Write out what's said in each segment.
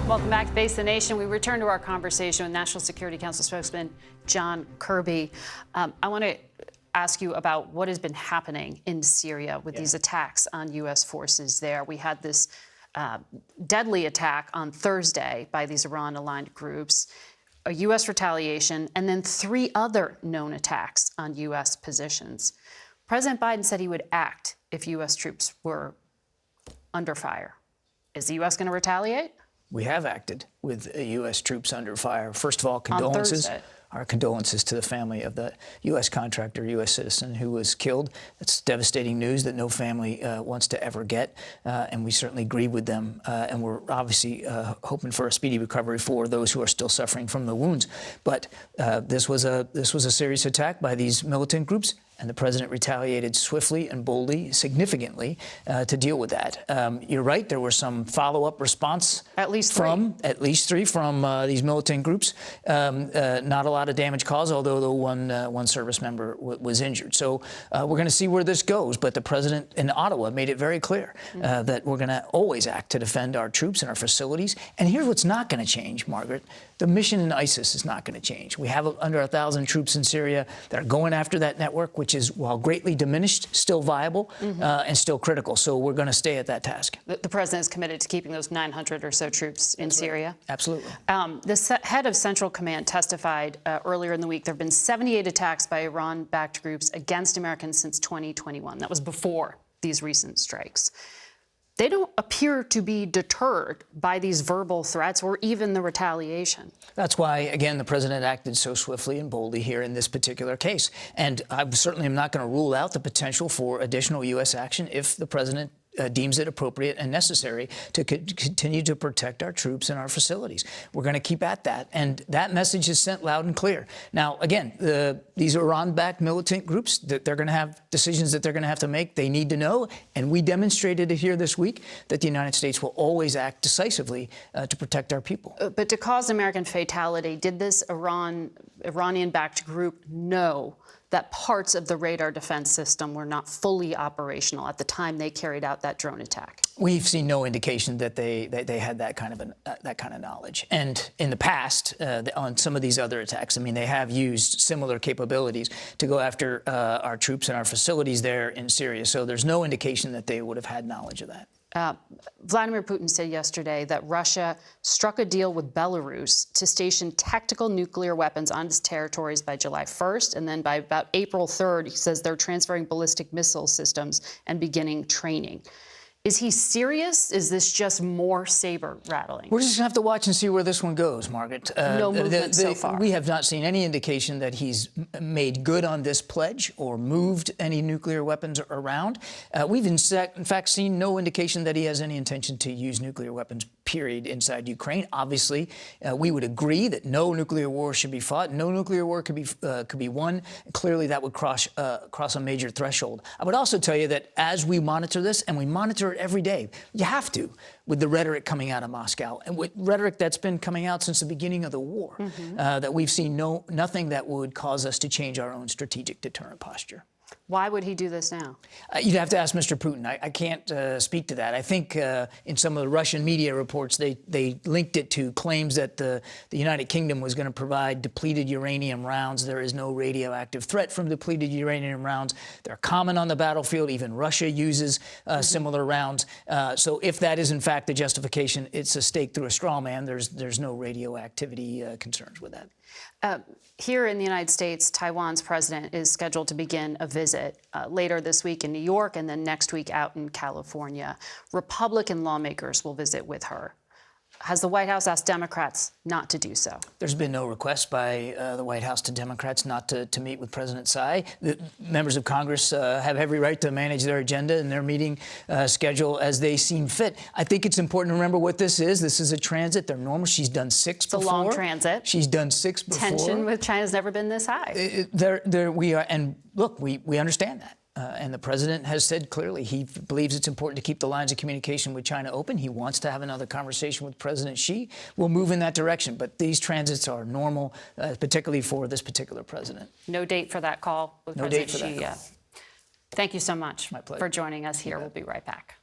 Welcome back to Face the Nation. We return to our conversation with National Security Council spokesman John Kirby. I want to ask you about what has been happening in Syria with these attacks on U.S. forces there. We had this deadly attack on Thursday by these Iran-aligned groups, a U.S. retaliation, and then 3 other known attacks on U.S. positions. President Biden said he would act if U.S. troops were under fire. Is the U.S. going to retaliate? We have acted with U.S. troops under fire. First of all, condolences. Our condolences to the family of the U.S. contractor, U.S. citizen who was killed. That's devastating news that no family wants to ever get, and we certainly grieve with them. And we're obviously hoping for a speedy recovery for those who are still suffering from the wounds. But this was a serious attack by these militant groups, and the president retaliated swiftly and boldly, significantly, to deal with that. You're right. There were some follow-up response. At least three from these militant groups. Not a lot of damage caused, although the one service member was injured. So we're going to see where this goes. But the president in Ottawa made it very clear that we're going to always act to defend our troops and our facilities. And here's what's not going to change, Margaret. The mission in ISIS is not going to change. We have under 1,000 troops in Syria that are going after that network, which is, while greatly diminished, still viable and still critical. So we're going to stay at that task. The president is committed to keeping those 900 or so troops in Syria. Right. Absolutely. The head of Central Command testified earlier in the week there have been 78 attacks by Iran-backed groups against Americans since 2021. That was before these recent strikes. They don't appear to be deterred by these verbal threats or even the retaliation. That's why, again, the president acted so swiftly and boldly here in this particular case. And I certainly am not going to rule out the potential for additional U.S. action if the president deems it appropriate and necessary to continue to protect our troops and our facilities. We're going to keep at that. And that message is sent loud and clear. Now, again, these Iran-backed militant groups, they're going to have decisions that they're going to have to make. They need to know. And we demonstrated it here this week that the United States will always act decisively to protect our people. But to cause American fatality, did this Iranian-backed group know that parts of the radar defense system were not fully operational at the time they carried out that drone attack? We've seen no indication that they had that kind of knowledge. And in the past, on some of these other attacks, I mean, they have used similar capabilities to go after our troops and our facilities there in Syria. So there's no indication that they would have had knowledge of that. Vladimir Putin said yesterday that Russia struck a deal with Belarus to station tactical nuclear weapons on its territories by July 1st. And then by about April 3rd, he says they're transferring ballistic missile systems and beginning training. Is he serious? Is this just more saber rattling? We're just going to have to watch and see where this one goes, Margaret. No movement so far. We have not seen any indication that he's made good on this pledge or moved any nuclear weapons around. We've in fact seen no indication that he has any intention to use nuclear weapons, period, inside Ukraine. Obviously, we would agree that no nuclear war should be fought. No nuclear war could be won. Clearly, that would cross a major threshold. I would also tell you that as we monitor this, and we monitor it every day, you have to, with the rhetoric coming out of Moscow and with rhetoric that's been coming out since the beginning of the war, that we've seen nothing that would cause us to change our own strategic deterrent posture. Why would he do this now? You'd have to ask Mr. Putin. I can't speak to that. I think in some of the Russian media reports, they linked it to claims that the United Kingdom was going to provide depleted uranium rounds. There is no radioactive threat from depleted uranium rounds. They're common on the battlefield. Even Russia uses similar rounds. So if that is, in fact, the justification, it's a stake through a straw man. There's no radioactivity concerns with that. Here in the United States, Taiwan's president is scheduled to begin a visit later this week in New York and then next week out in California. Republican lawmakers will visit with her. Has the White House asked Democrats not to do so? There's been no request by the White House to Democrats not to meet with President Tsai. The members of Congress have every right to manage their agenda and their meeting schedule as they seem fit. I think it's important to remember what this is. This is a transit. They're normal. She's done 6 before. It's a long transit. She's done 6 before. Tension with China's never been this high. We are, and look, we understand that. And the president has said clearly he believes it's important to keep the lines of communication with China open. He wants to have another conversation with President Xi. We'll move in that direction. But these transits are normal, particularly for this particular president. No date for that call with President Xi yet. Thank you so much for joining us here. We'll be right back.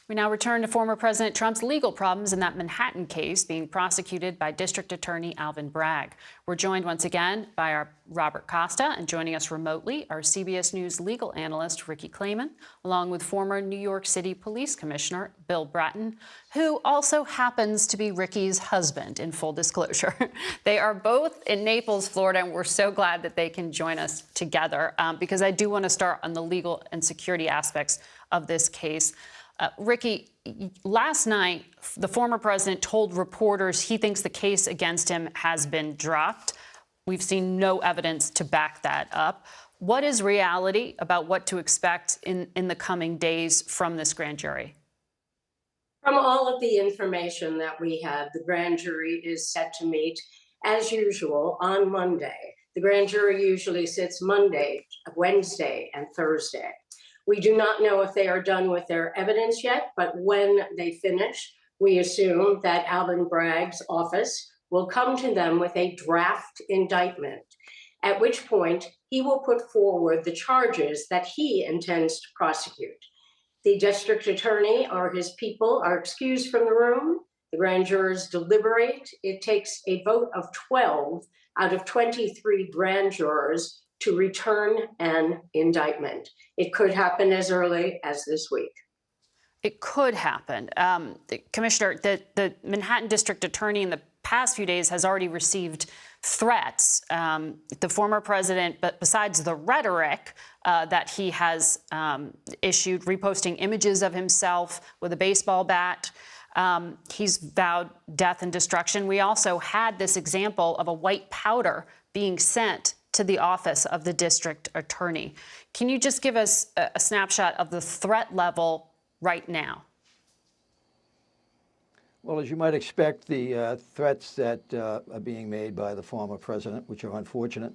We now return to former President Trump's legal problems in that Manhattan case being prosecuted by District Attorney Alvin Bragg. We're joined once again by our Robert Costa, and joining us remotely, our CBS News legal analyst, Ricky Kleiman, along with former New York City Police Commissioner Bill Bratton, who also happens to be Ricky's husband, in full disclosure. They are both in Naples, Florida, and we're so glad that they can join us together because I do want to start on the legal and security aspects of this case. Ricky, last night, the former president told reporters he thinks the case against him has been dropped. We've seen no evidence to back that up. What is reality about what to expect in the coming days from this grand jury? From all of the information that we have, the grand jury is set to meet, as usual, on Monday. The grand jury usually sits Monday, Wednesday, and Thursday. We do not know if they are done with their evidence yet, but when they finish, we assume that Alvin Bragg's office will come to them with a draft indictment, at which point he will put forward the charges that he intends to prosecute. The district attorney or his people are excused from the room. The grand jurors deliberate. It takes a vote of 12 out of 23 grand jurors to return an indictment. It could happen as early as this week. It could happen. Commissioner, the Manhattan District Attorney in the past few days has already received threats. The former president, but besides the rhetoric that he has issued, reposting images of himself with a baseball bat, he's vowed death and destruction. We also had this example of a white powder being sent to the office of the district attorney. Can you just give us a snapshot of the threat level right now? Well, as you might expect, the threats that are being made by the former president, which are unfortunate,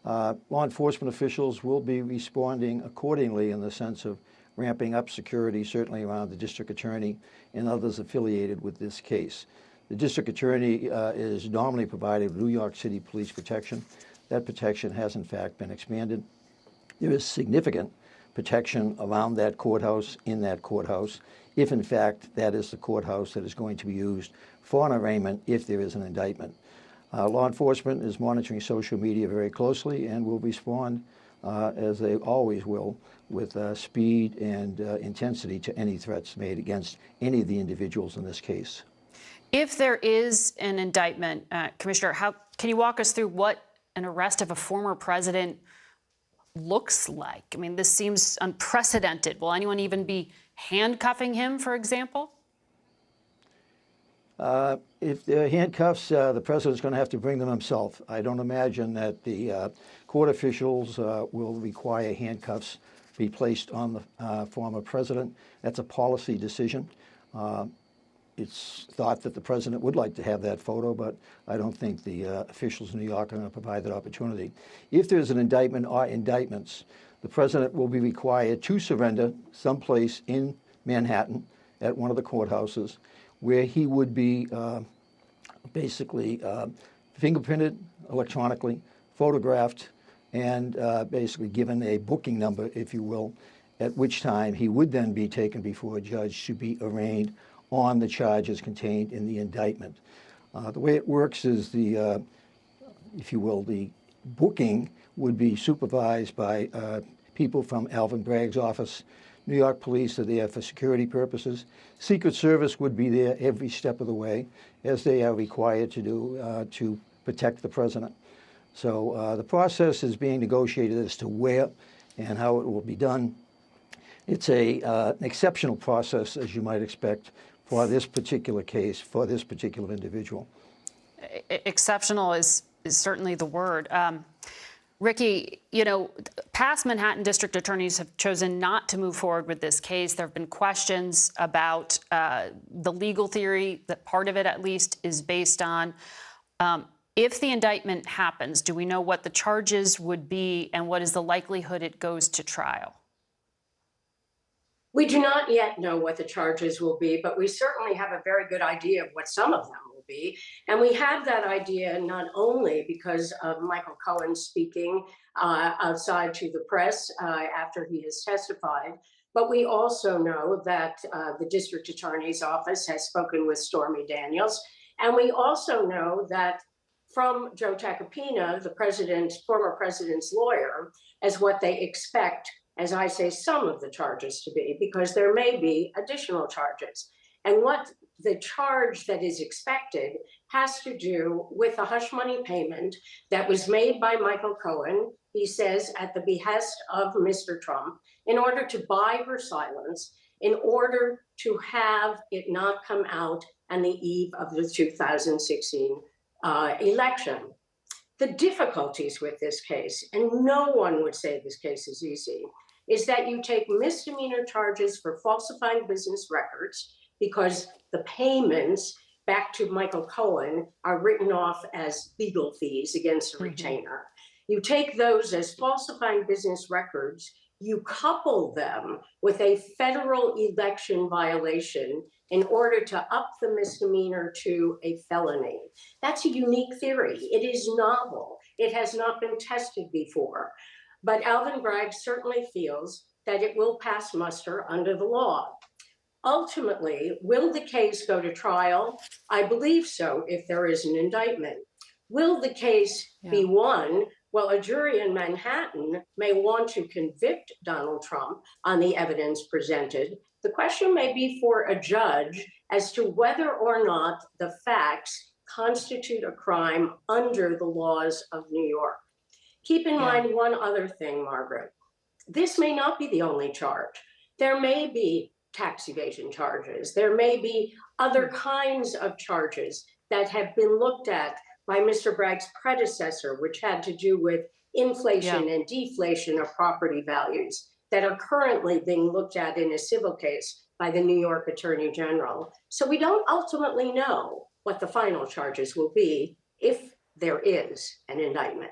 law enforcement officials will be responding accordingly in the sense of ramping up security, certainly around the district attorney and others affiliated with this case. The district attorney is normally provided with New York City police protection. That protection has, in fact, been expanded. There is significant protection around that courthouse, in that courthouse, if, in fact, that is the courthouse that is going to be used for an arraignment if there is an indictment. Law enforcement is monitoring social media very closely and will respond, as they always will, with speed and intensity to any threats made against any of the individuals in this case. If there is an indictment, Commissioner, can you walk us through what an arrest of a former president looks like? I mean, this seems unprecedented. Will anyone even be handcuffing him, for example? If there are handcuffs, the president's going to have to bring them himself. I don't imagine that the court officials will require handcuffs be placed on the former president. That's a policy decision. It's thought that the president would like to have that photo, but I don't think the officials in New York are going to provide that opportunity. If there's an indictment or indictments, the president will be required to surrender someplace in Manhattan at one of the courthouses where he would be basically fingerprinted electronically, photographed, and basically given a booking number, if you will, at which time he would then be taken before a judge to be arraigned on the charges contained in the indictment. The way it works is the, if you will, the booking would be supervised by people from Alvin Bragg's office. New York police are there for security purposes. Secret Service would be there every step of the way, as they are required to do to protect the president. So the process is being negotiated as to where and how it will be done. It's an exceptional process, as you might expect, for this particular case, for this particular individual. Exceptional is certainly the word. Ricky, you know, past Manhattan district attorneys have chosen not to move forward with this case. There have been questions about the legal theory that part of it, at least, is based on. If the indictment happens, do we know what the charges would be and what is the likelihood it goes to trial? We do not yet know what the charges will be, but we certainly have a very good idea of what some of them will be. And we have that idea not only because of Michael Cohen speaking outside to the press after he has testified, but we also know that the district attorney's office has spoken with Stormy Daniels. And we also know that from Joe Tacopina, the former president's lawyer, as what they expect, as I say, some of the charges to be, because there may be additional charges. And what the charge that is expected has to do with a hush money payment that was made by Michael Cohen, he says, at the behest of Mr. Trump, in order to buy her silence, in order to have it not come out on the eve of the 2016 election. The difficulties with this case, and no one would say this case is easy, is that you take misdemeanor charges for falsifying business records because the payments back to Michael Cohen are written off as legal fees against a retainer. You take those as falsifying business records, you couple them with a federal election violation in order to up the misdemeanor to a felony. That's a unique theory. It is novel. It has not been tested before. But Alvin Bragg certainly feels that it will pass muster under the law. Ultimately, will the case go to trial? I believe so, if there is an indictment. Will the case be won? Well, a jury in Manhattan may want to convict Donald Trump on the evidence presented. The question may be for a judge as to whether or not the facts constitute a crime under the laws of New York. Keep in mind one other thing, Margaret. This may not be the only charge. There may be tax evasion charges. There may be other kinds of charges that have been looked at by Mr. Bragg's predecessor, which had to do with inflation and deflation of property values that are currently being looked at in a civil case by the New York Attorney General. So we don't ultimately know what the final charges will be if there is an indictment.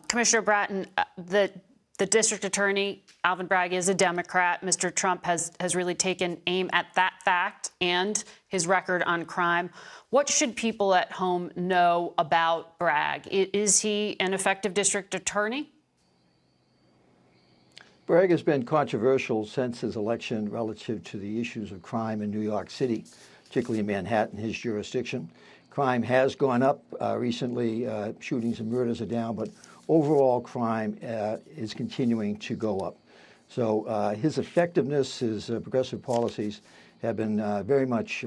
Commissioner Bratton, the district attorney, Alvin Bragg, is a Democrat. Mr. Trump has really taken aim at that fact and his record on crime. What should people at home know about Bragg? Is he an effective district attorney? Bragg has been controversial since his election relative to the issues of crime in New York City, particularly in Manhattan, his jurisdiction. Crime has gone up recently. Shootings and murders are down, but overall crime is continuing to go up. So his effectiveness, his progressive policies have been very much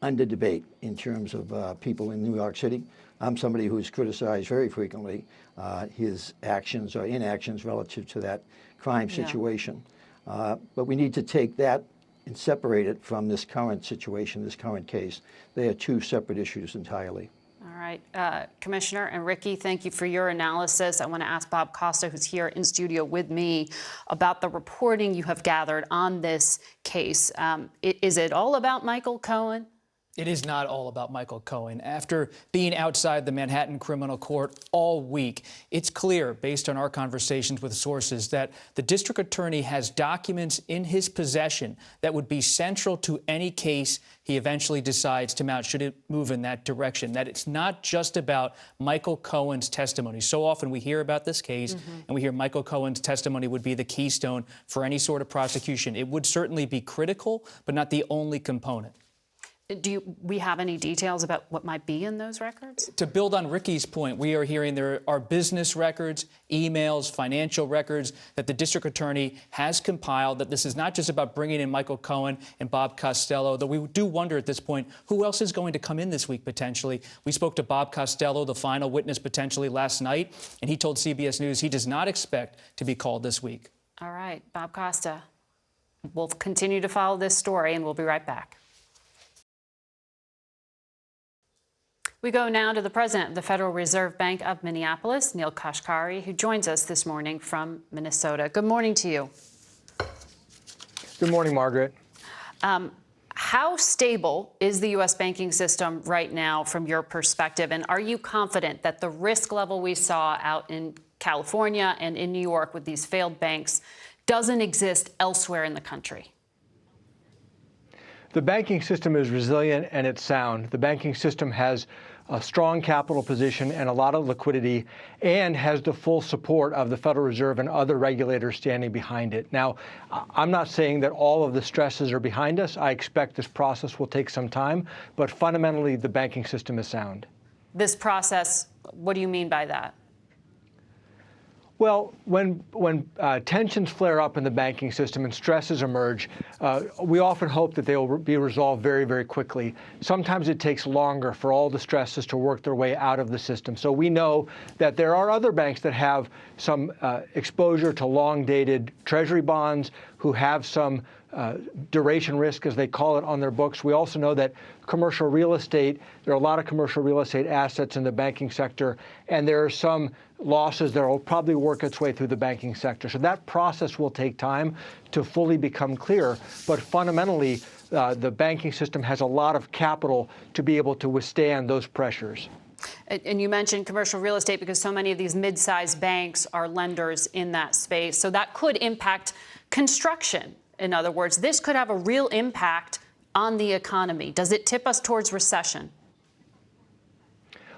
under debate in terms of people in New York City. I'm somebody who's criticized very frequently his actions or inactions relative to that crime situation. But we need to take that and separate it from this current situation, this current case. They are two separate issues entirely. All right, Commissioner and Ricky, thank you for your analysis. I want to ask Bob Costa, who's here in studio with me, about the reporting you have gathered on this case. Is it all about Michael Cohen? It is not all about Michael Cohen. After being outside the Manhattan criminal court all week, it's clear, based on our conversations with sources, that the district attorney has documents in his possession that would be central to any case he eventually decides to mount, should it move in that direction. That it's not just about Michael Cohen's testimony. So often we hear about this case, and we hear Michael Cohen's testimony would be the keystone for any sort of prosecution. It would certainly be critical, but not the only component. Do we have any details about what might be in those records? To build on Ricky's point, we are hearing there are business records, emails, financial records that the district attorney has compiled, that this is not just about bringing in Michael Cohen and Bob Costello, though we do wonder at this point, who else is going to come in this week potentially? We spoke to Bob Costello, the final witness potentially last night, and he told CBS News he does not expect to be called this week. All right, Bob Costa. We'll continue to follow this story, and we'll be right back. We go now to the president of the Federal Reserve Bank of Minneapolis, Neil Kashkari, who joins us this morning from Minnesota. Good morning to you. Good morning, Margaret. How stable is the U.S. banking system right now from your perspective? And are you confident that the risk level we saw out in California and in New York with these failed banks doesn't exist elsewhere in the country? The banking system is resilient and it's sound. The banking system has a strong capital position and a lot of liquidity, and has the full support of the Federal Reserve and other regulators standing behind it. Now, I'm not saying that all of the stresses are behind us. I expect this process will take some time, but fundamentally, the banking system is sound. This process, what do you mean by that? Well, when tensions flare up in the banking system and stresses emerge, we often hope that they will be resolved very, very quickly. Sometimes it takes longer for all the stresses to work their way out of the system. So we know that there are other banks that have some exposure to long-dated Treasury bonds, who have some duration risk, as they call it, on their books. We also know that commercial real estate, there are a lot of commercial real estate assets in the banking sector, and there are some losses that will probably work its way through the banking sector. So that process will take time to fully become clear. But fundamentally, the banking system has a lot of capital to be able to withstand those pressures. And you mentioned commercial real estate because so many of these mid-sized banks are lenders in that space. So that could impact construction. In other words, this could have a real impact on the economy. Does it tip us towards recession?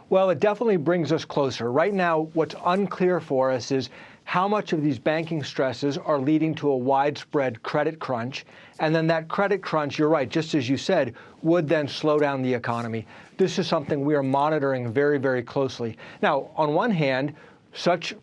Well, it definitely brings us closer. Right now, what's unclear for us is how much of these banking stresses are leading to a widespread credit crunch. And then that credit crunch, you're right, just as you said, would then slow down the economy. This is something we are monitoring very, very closely. Now, on one hand, such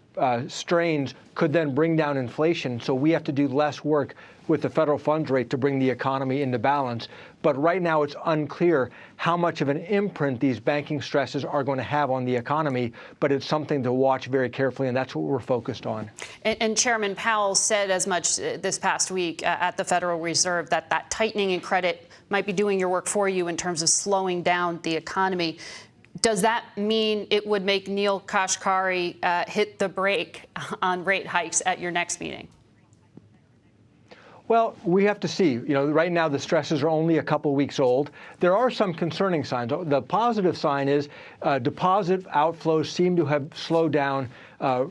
strains could then bring down inflation, so we have to do less work with the federal funds rate to bring the economy into balance. But right now it's unclear how much of an imprint these banking stresses are going to have on the economy, but it's something to watch very carefully, and that's what we're focused on. And Chairman Powell said as much this past week at the Federal Reserve that tightening in credit might be doing your work for you in terms of slowing down the economy. Does that mean it would make Neil Kashkari hit the brake on rate hikes at your next meeting? Well, we have to see. You know, right now the stresses are only a couple weeks old. There are some concerning signs. The positive sign is deposit outflows seem to have slowed down.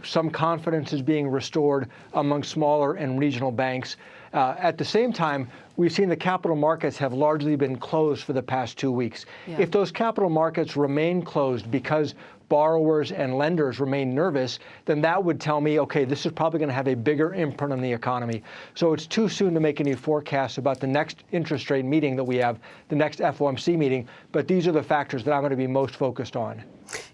Some confidence is being restored among smaller and regional banks. At the same time, we've seen the capital markets have largely been closed for the past 2 weeks. Yeah. If those capital markets remain closed because borrowers and lenders remain nervous, then that would tell me, okay, this is probably going to have a bigger imprint on the economy. So it's too soon to make any forecasts about the next interest rate meeting that we have, the next FOMC meeting, but these are the factors that I'm going to be most focused on.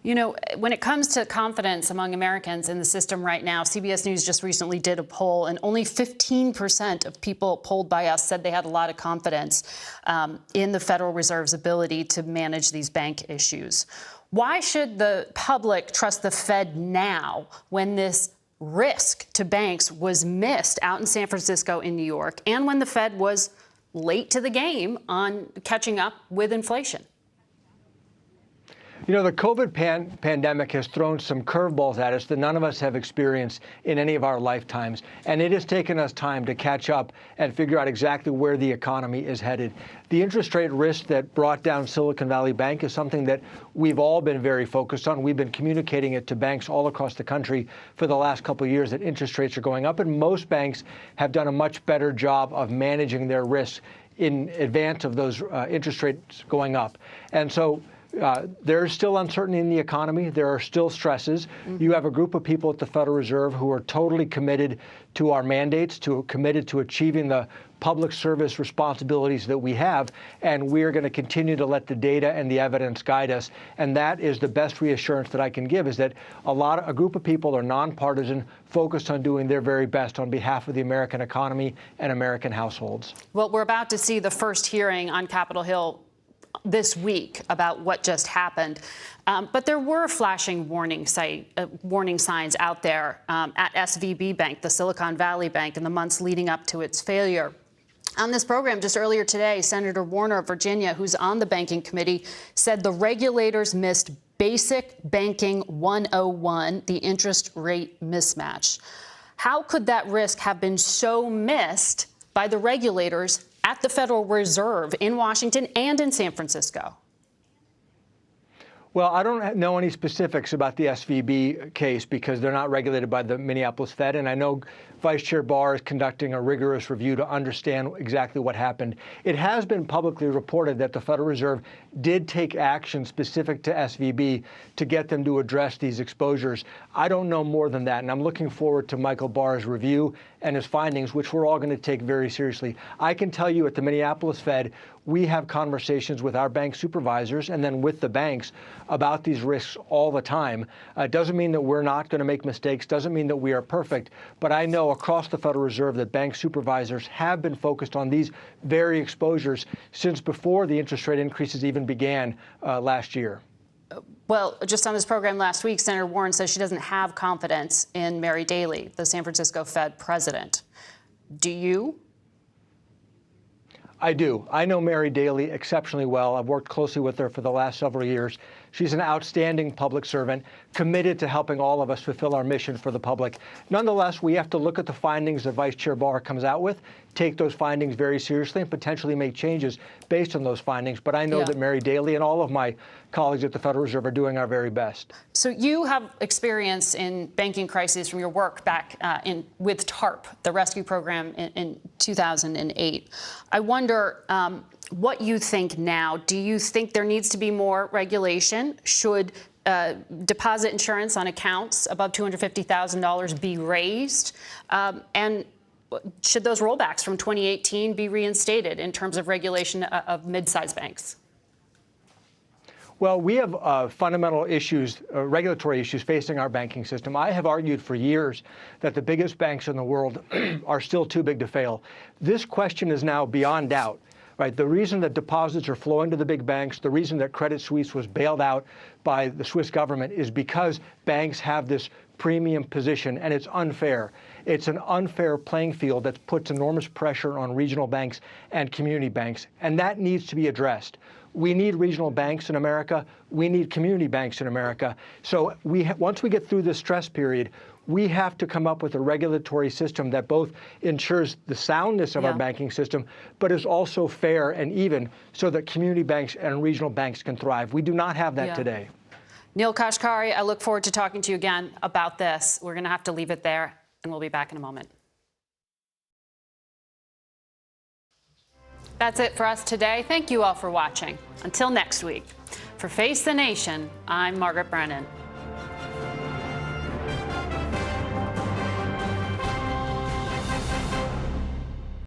You know, when it comes to confidence among Americans in the system right now, CBS News just recently did a poll, and only 15% of people polled by us said they had a lot of confidence in the Federal Reserve's ability to manage these bank issues. Why should the public trust the Fed now when this risk to banks was missed out in San Francisco, in New York, and when the Fed was late to the game on catching up with inflation? You know, the COVID pandemic has thrown some curveballs at us that none of us have experienced in any of our lifetimes. And it has taken us time to catch up and figure out exactly where the economy is headed. The interest rate risk that brought down Silicon Valley Bank is something that we've all been very focused on. We've been communicating it to banks all across the country for the last couple of years that interest rates are going up. And most banks have done a much better job of managing their risks in advance of those interest rates going up. And so there's still uncertainty in the economy. There are still stresses. Mm-hmm. You have a group of people at the Federal Reserve who are totally committed to our mandates, committed to achieving the public service responsibilities that we have, and we are going to continue to let the data and the evidence guide us. And that is the best reassurance that I can give, is that a group of people are nonpartisan, focused on doing their very best on behalf of the American economy and American households. Well, we're about to see the first hearing on Capitol Hill this week about what just happened. But there were flashing warning signs out there at SVB Bank, the Silicon Valley Bank, in the months leading up to its failure. On this program just earlier today, Senator Warner of Virginia, who's on the banking committee, said the regulators missed basic banking 101, the interest rate mismatch. How could that risk have been so missed by the regulators at the Federal Reserve in Washington and in San Francisco? Well, I don't know any specifics about the SVB case because they're not regulated by the Minneapolis Fed, and I know Vice Chair Barr is conducting a rigorous review to understand exactly what happened. It has been publicly reported that the Federal Reserve did take action specific to SVB to get them to address these exposures. I don't know more than that, and I'm looking forward to Michael Barr's review and his findings, which we're all going to take very seriously. I can tell you at the Minneapolis Fed, we have conversations with our bank supervisors and then with the banks about these risks all the time. It doesn't mean that we're not going to make mistakes, doesn't mean that we are perfect, but I know across the Federal Reserve that bank supervisors have been focused on these very exposures since before the interest rate increases even began last year. Well, just on this program last week, Senator Warren says she doesn't have confidence in Mary Daly, the San Francisco Fed president. Do you? I do. I know Mary Daly exceptionally well. I've worked closely with her for the last several years. She's an outstanding public servant, committed to helping all of us fulfill our mission for the public. Nonetheless, we have to look at the findings that Vice Chair Barr comes out with, take those findings very seriously, and potentially make changes based on those findings. But I know that Mary Daly and all of my colleagues at the Federal Reserve are doing our very best. So you have experience in banking crises from your work back with TARP, the rescue program in 2008. I wonder what you think now. Do you think there needs to be more regulation? Should deposit insurance on accounts above $250,000 be raised? And should those rollbacks from 2018 be reinstated in terms of regulation of mid-sized banks? Well, we have fundamental issues, regulatory issues facing our banking system. I have argued for years that the biggest banks in the world are still too big to fail. This question is now beyond doubt. Right. The reason that deposits are flowing to the big banks, the reason that Credit Suisse was bailed out by the Swiss government is because banks have this premium position, and it's unfair. It's an unfair playing field that puts enormous pressure on regional banks and community banks, and that needs to be addressed. We need regional banks in America. We need community banks in America. So once we get through this stress period, we have to come up with a regulatory system that both ensures the soundness of our banking system, but is also fair and even so that community banks and regional banks can thrive. We do not have that today. Neil Kashkari, I look forward to talking to you again about this. We're going to have to leave it there, and we'll be back in a moment. That's it for us today. Thank you all for watching. Until next week, for Face the Nation, I'm Margaret Brennan.